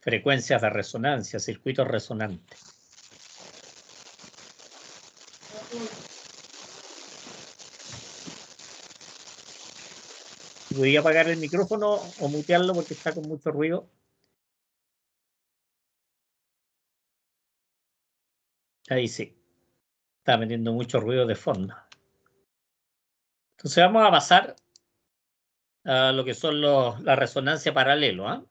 frecuencias de resonancia, circuitos resonantes. Voy a apagar el micrófono o mutearlo porque está con mucho ruido. Ahí sí. Está metiendo mucho ruido de fondo. Entonces vamos a pasar a lo que son la resonancia paralelo.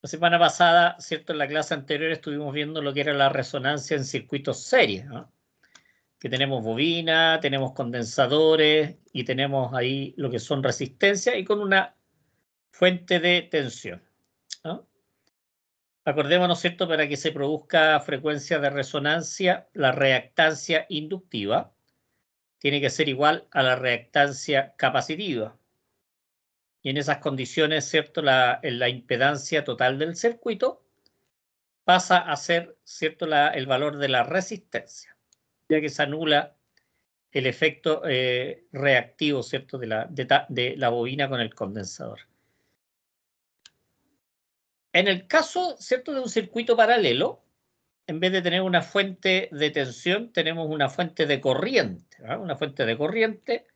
La semana pasada, ¿cierto? En la clase anterior estuvimos viendo lo que era la resonancia en circuitos series, que tenemos bobina, tenemos condensadores y tenemos ahí lo que son resistencias y con una fuente de tensión. Acordémonos, ¿cierto? Para que se produzca frecuencia de resonancia, la reactancia inductiva tiene que ser igual a la reactancia capacitiva. Y en esas condiciones, ¿cierto? La impedancia total del circuito pasa a ser, ¿cierto? El valor de la resistencia, ya que se anula el efecto reactivo, ¿cierto? de la bobina con el condensador. En el caso, ¿cierto? De un circuito paralelo, en vez de tener una fuente de tensión, tenemos una fuente de corriente, una fuente de corriente,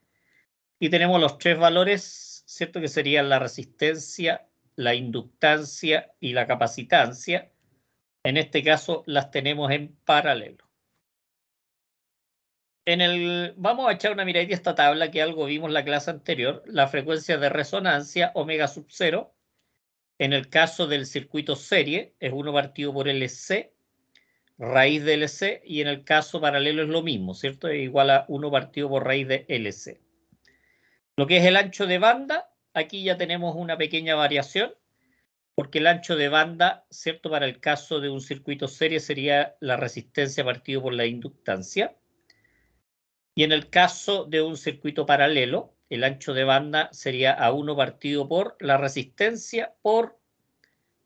y tenemos los tres valores, ¿cierto? Que serían la resistencia, la inductancia y la capacitancia. En este caso las tenemos en paralelo. Vamos a echar una miradita a esta tabla que algo vimos en la clase anterior, la frecuencia de resonancia omega sub 0. En el caso del circuito serie es 1 partido por LC, raíz de LC, y en el caso paralelo es lo mismo, ¿cierto? Es igual a 1 partido por raíz de LC. Lo que es el ancho de banda, aquí ya tenemos una pequeña variación, porque el ancho de banda, ¿cierto? Para el caso de un circuito serie sería la resistencia partido por la inductancia. Y en el caso de un circuito paralelo, el ancho de banda sería A1 partido por la resistencia por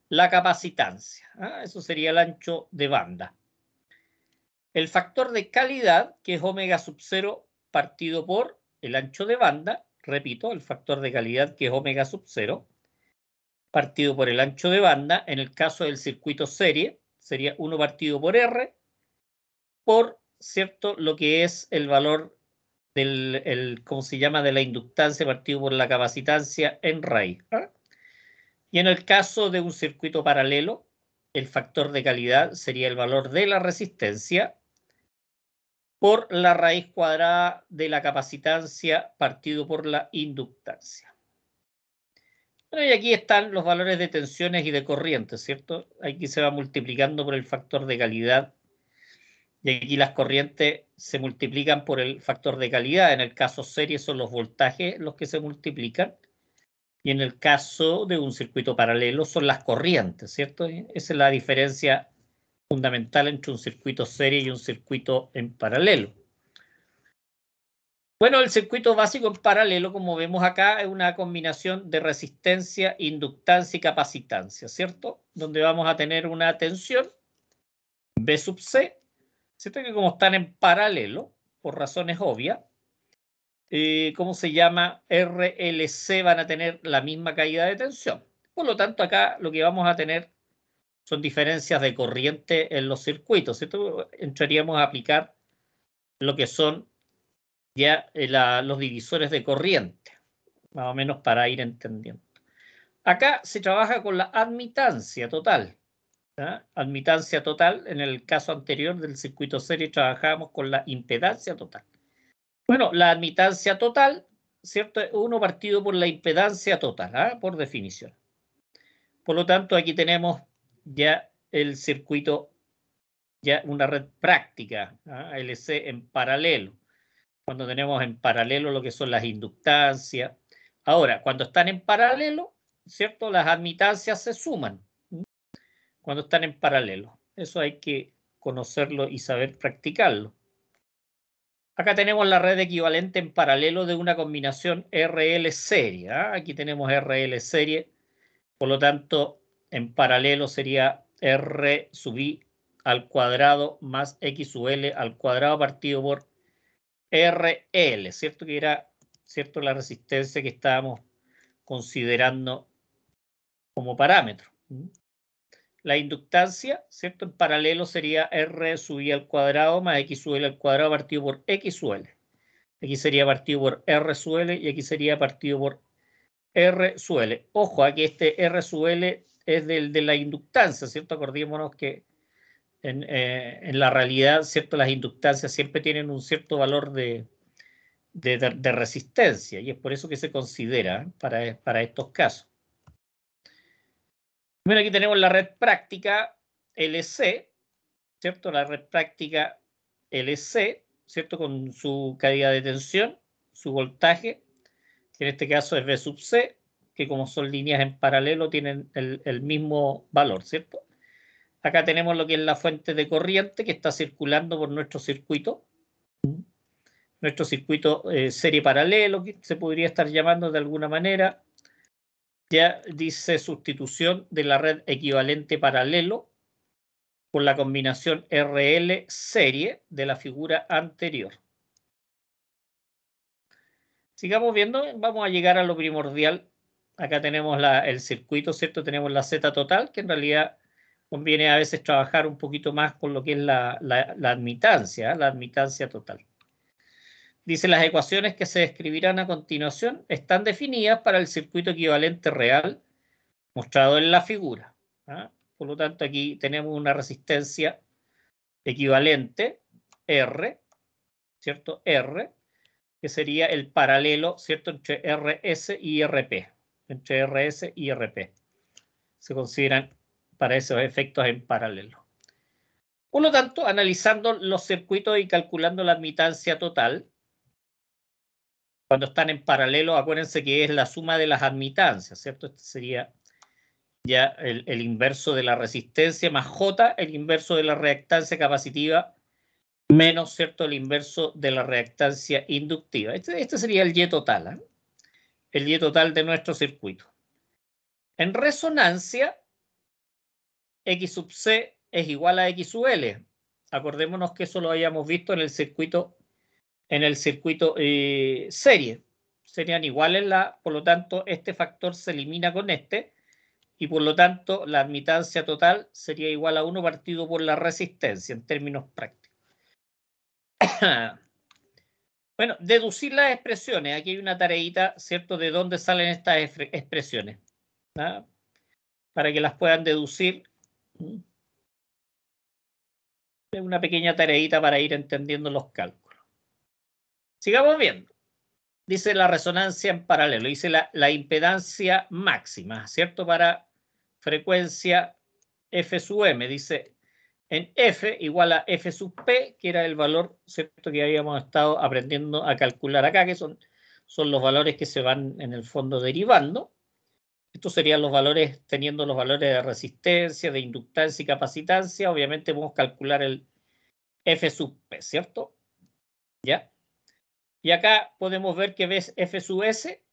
la capacitancia. Eso sería el ancho de banda. El factor de calidad, que es omega sub 0 partido por el ancho de banda, repito, el factor de calidad, que es omega sub 0, partido por el ancho de banda, en el caso del circuito serie, sería 1 partido por R, por, ¿cierto?, lo que es el valor ¿cómo se llama?, de la inductancia partido por la capacitancia en raíz. Y en el caso de un circuito paralelo, el factor de calidad sería el valor de la resistencia por la raíz cuadrada de la capacitancia partido por la inductancia. Bueno, y aquí están los valores de tensiones y de corrientes, ¿cierto? Aquí se va multiplicando por el factor de calidad. Y aquí las corrientes se multiplican por el factor de calidad. En el caso serie son los voltajes los que se multiplican. Y en el caso de un circuito paralelo son las corrientes, ¿cierto? Esa es la diferencia fundamental entre un circuito serie y un circuito en paralelo. Bueno, el circuito básico en paralelo, como vemos acá, es una combinación de resistencia, inductancia y capacitancia, ¿cierto? Donde vamos a tener una tensión B sub C, ¿cierto? Que como están en paralelo, por razones obvias, ¿cómo se llama? RLC van a tener la misma caída de tensión. Por lo tanto, acá lo que vamos a tener son diferencias de corriente en los circuitos, ¿cierto? Entraríamos a aplicar lo que son ya los divisores de corriente, más o menos para ir entendiendo. Acá se trabaja con la admitancia total. Admitancia total, en el caso anterior del circuito serie trabajábamos con la impedancia total. Bueno, la admitancia total, ¿cierto? Es 1 partido por la impedancia total, por definición. Por lo tanto, aquí tenemos ya el circuito, ya una red práctica, LC en paralelo. Cuando tenemos en paralelo lo que son las inductancias. Ahora, cuando están en paralelo, ¿cierto? Las admitancias se suman. Cuando están en paralelo. Eso hay que conocerlo y saber practicarlo. Acá tenemos la red equivalente en paralelo de una combinación RL serie. Aquí tenemos RL serie. Por lo tanto, en paralelo sería R sub I al cuadrado más X sub L al cuadrado partido por RL, ¿cierto? Que era, ¿cierto?, la resistencia que estábamos considerando como parámetro. La inductancia, ¿cierto?, en paralelo sería R sub I al cuadrado más X sub L al cuadrado partido por X sub L. Aquí sería partido por R sub L y aquí sería partido por R sub L. Ojo, aquí este R sub L es de la inductancia, ¿cierto? Acordémonos que en la realidad, ¿cierto?, las inductancias siempre tienen un cierto valor de resistencia y es por eso que se considera para estos casos. Bueno, aquí tenemos la red práctica LC, ¿cierto? La red práctica LC, ¿cierto? Con su caída de tensión, su voltaje, que en este caso es V sub C, que como son líneas en paralelo tienen el mismo valor, ¿cierto? Acá tenemos lo que es la fuente de corriente que está circulando por nuestro circuito. Nuestro circuito serie paralelo, que se podría estar llamando de alguna manera. Ya dice sustitución de la red equivalente paralelo por la combinación RL serie de la figura anterior. Sigamos viendo, vamos a llegar a lo primordial. Acá tenemos el circuito, ¿cierto? Tenemos la Z total, que en realidad conviene a veces trabajar un poquito más con lo que es la admitancia total. Dice, las ecuaciones que se describirán a continuación están definidas para el circuito equivalente real mostrado en la figura. Por lo tanto, aquí tenemos una resistencia equivalente, R, ¿cierto? R, que sería el paralelo, ¿cierto?, entre RS y RP. Entre RS y RP. Se consideran para esos efectos en paralelo. Por lo tanto, analizando los circuitos y calculando la admitancia total, cuando están en paralelo, acuérdense que es la suma de las admitancias, ¿cierto? Este sería ya el inverso de la resistencia más J, el inverso de la reactancia capacitiva, menos, ¿cierto?, el inverso de la reactancia inductiva. Este sería el Y total, el Y total de nuestro circuito. En resonancia, X sub C es igual a X sub L. Acordémonos que eso lo habíamos visto en el circuito serie. Serían iguales, por lo tanto, este factor se elimina con este, y por lo tanto la admitancia total sería igual a 1 partido por la resistencia en términos prácticos. Bueno, deducir las expresiones. Aquí hay una tareita, ¿cierto?, de dónde salen estas expresiones, para que las puedan deducir. Es una pequeña tareita para ir entendiendo los cálculos. Sigamos viendo. Dice la resonancia en paralelo, dice la impedancia máxima, ¿cierto?, para frecuencia F sub M, dice en F igual a F sub P, que era el valor, ¿cierto?, que habíamos estado aprendiendo a calcular acá, que son los valores que se van en el fondo derivando. Estos serían los valores, teniendo los valores de resistencia, de inductancia y capacitancia. Obviamente podemos calcular el F sub P, ¿cierto? ¿Ya? Y acá podemos ver que ves F sub S,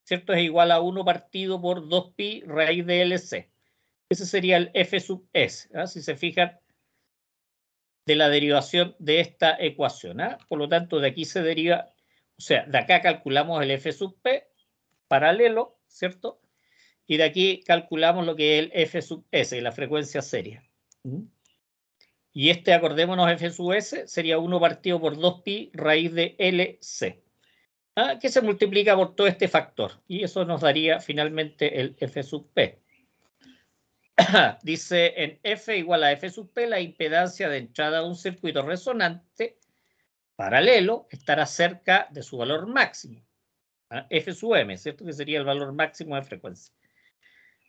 ¿cierto?, es igual a 1 partido por 2pi raíz de LC. Ese sería el F sub S, si se fijan, de la derivación de esta ecuación. Por lo tanto, de aquí se deriva, o sea, de acá calculamos el F sub P paralelo, ¿cierto? Y de aquí calculamos lo que es el F sub S, la frecuencia seria. Y este, acordémonos, F sub S sería 1 partido por 2pi raíz de LC, que se multiplica por todo este factor. Y eso nos daría finalmente el F sub P. Dice en F igual a F sub P, la impedancia de entrada de un circuito resonante paralelo estará cerca de su valor máximo. F sub M, ¿cierto?, que sería el valor máximo de frecuencia.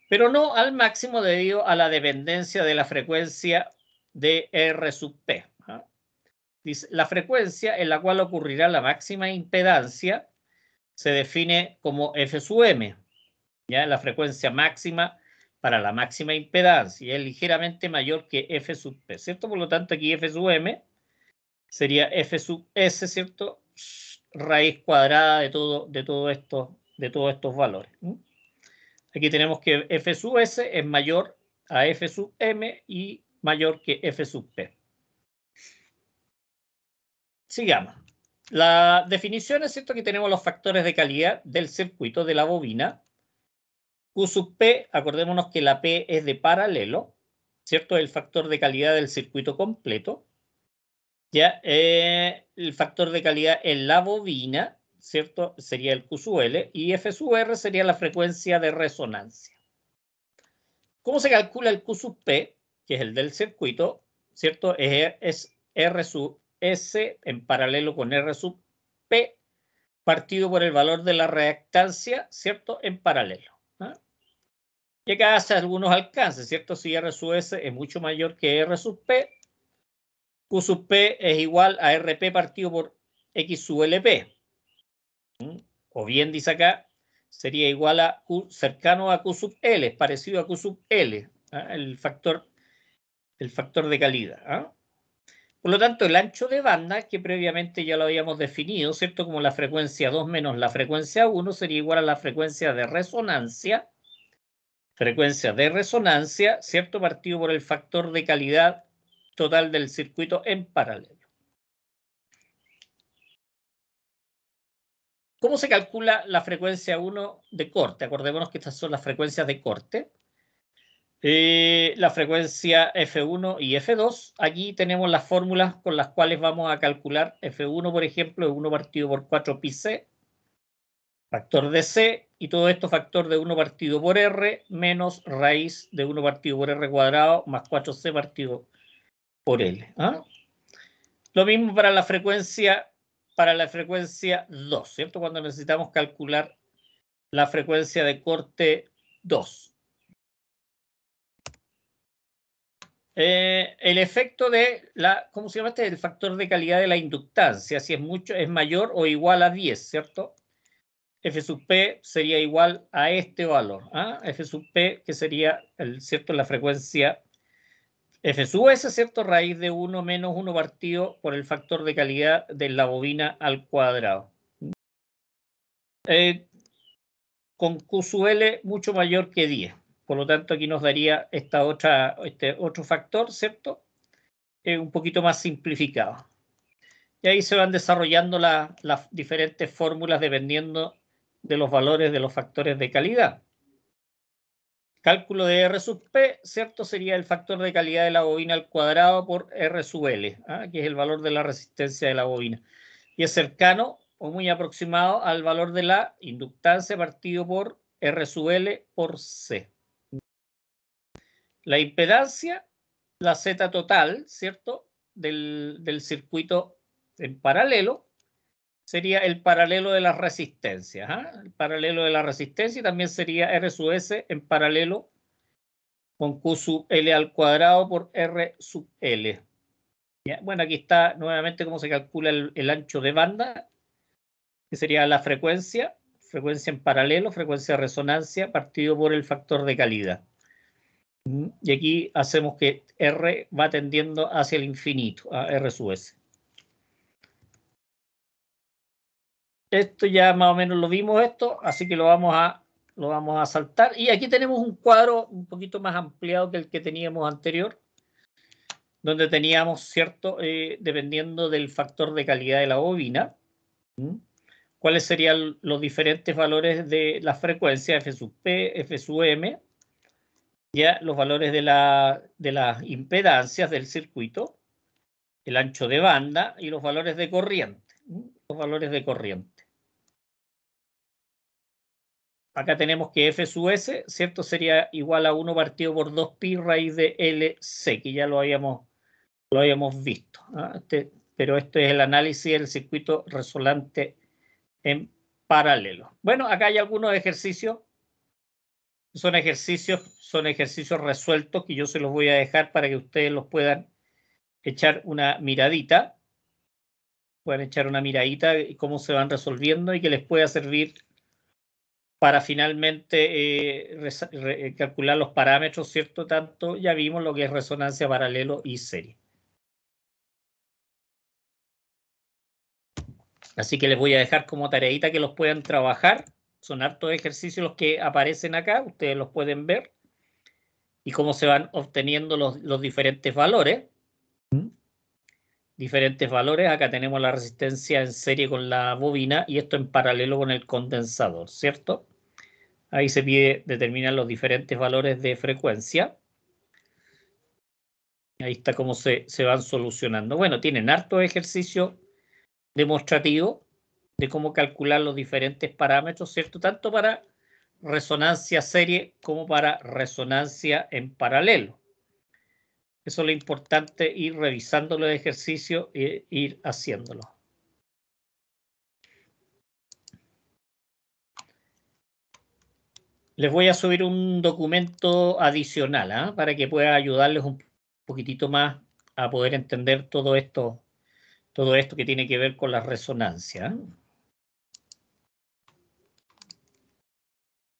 Pero no al máximo debido a la dependencia de la frecuencia de R sub P. Dice, la frecuencia en la cual ocurrirá la máxima impedancia se define como F sub M. ¿Ya? La frecuencia máxima para la máxima impedancia y es ligeramente mayor que F sub P, ¿cierto? Por lo tanto, aquí F sub M sería F sub S, ¿cierto?, raíz cuadrada de todos estos valores. Aquí tenemos que F sub S es mayor a F sub M y mayor que F sub P. Sigamos. La definición es cierto que tenemos los factores de calidad del circuito de la bobina. Q sub P, acordémonos que la P es de paralelo, ¿cierto? El factor de calidad del circuito completo. Ya, el factor de calidad en la bobina, ¿cierto? Sería el Q sub L y F sub R sería la frecuencia de resonancia. ¿Cómo se calcula el Q sub P, que es el del circuito, ¿cierto? Es R sub S en paralelo con R sub P partido por el valor de la reactancia, ¿cierto? En paralelo. ¿Ah? Y acá hace algunos alcances, ¿cierto? Si R sub S es mucho mayor que R sub P, Q sub P es igual a RP partido por X sub LP. O bien dice acá, sería igual a Q cercano a Q sub L, parecido a Q sub L, ¿ah? el factor de calidad. ¿Ah? Por lo tanto, el ancho de banda, que previamente ya lo habíamos definido, ¿cierto? Como la frecuencia 2 menos la frecuencia 1 sería igual a la frecuencia de resonancia, ¿cierto? Partido por el factor de calidad total del circuito en paralelo. ¿Cómo se calcula la frecuencia 1 de corte? Acordémonos que estas son las frecuencias de corte. La frecuencia F1 y F2. Aquí tenemos las fórmulas con las cuales vamos a calcular F1, por ejemplo, es 1 partido por 4 pi C, factor de C, y todo esto factor de 1 partido por R menos raíz de 1 partido por R cuadrado más 4C partido por L. ¿Ah? Lo mismo para la frecuencia 2, ¿cierto? Cuando necesitamos calcular la frecuencia de corte 2. El efecto de ¿cómo se llama este? El factor de calidad de la inductancia, si es mayor o igual a 10, ¿cierto? F sub P sería igual a este valor. ¿Ah? F sub P, que sería, ¿cierto? La frecuencia F sub S, ¿cierto? Raíz de 1 menos 1 partido por el factor de calidad de la bobina al cuadrado. Con Q sub L mucho mayor que 10. Por lo tanto, aquí nos daría este otro factor, ¿cierto? Un poquito más simplificado. Y ahí se van desarrollando las diferentes fórmulas dependiendo de los valores de los factores de calidad. Cálculo de R sub P, ¿cierto? Sería el factor de calidad de la bobina al cuadrado por R sub L, ¿ah? Que es el valor de la resistencia de la bobina. Y es cercano o muy aproximado al valor de la inductancia partido por R sub L por C. La impedancia, la Z total, ¿cierto? Del circuito en paralelo, sería el paralelo de las resistencias. ¿Ah? El paralelo de la resistencia también sería R sub S en paralelo con Q sub L al cuadrado por R sub L. ¿Ya? Bueno, aquí está nuevamente cómo se calcula el ancho de banda, que sería la frecuencia en paralelo, frecuencia de resonancia, partido por el factor de calidad. Y aquí hacemos que R va tendiendo hacia el infinito, a R sub S. Esto ya más o menos lo vimos así que lo vamos a saltar. Y aquí tenemos un cuadro un poquito más ampliado que el que teníamos anterior, donde teníamos, ¿cierto? Dependiendo del factor de calidad de la bobina, cuáles serían los diferentes valores de la frecuencia F sub P, F sub M, ya los valores de las impedancias del circuito, el ancho de banda y los valores de corriente. Acá tenemos que F sub S, ¿cierto? Sería igual a 1 partido por 2 pi raíz de LC, que ya lo habíamos visto. ¿Ah? Pero este es el análisis del circuito resonante en paralelo. Bueno, acá hay algunos ejercicios. Son ejercicios resueltos que yo se los voy a dejar para que ustedes los puedan echar una miradita. Puedan echar una miradita y cómo se van resolviendo y que les pueda servir para finalmente calcular los parámetros, ¿cierto? Tanto ya vimos lo que es resonancia, paralelo y serie. Así que les voy a dejar como tareita que los puedan trabajar. Son hartos ejercicios los que aparecen acá, ustedes los pueden ver. y cómo se van obteniendo los diferentes valores. Diferentes valores. Acá tenemos la resistencia en serie con la bobina y esto en paralelo con el condensador, ¿cierto? Ahí se pide determinar los diferentes valores de frecuencia. Ahí está cómo se van solucionando. Bueno, tienen harto ejercicio demostrativo de cómo calcular los diferentes parámetros, ¿cierto? Tanto para resonancia serie como para resonancia en paralelo. Eso es lo importante, ir revisando los ejercicios e ir haciéndolo. Les voy a subir un documento adicional para que pueda ayudarles un poquitito más a poder entender todo esto que tiene que ver con la resonancia.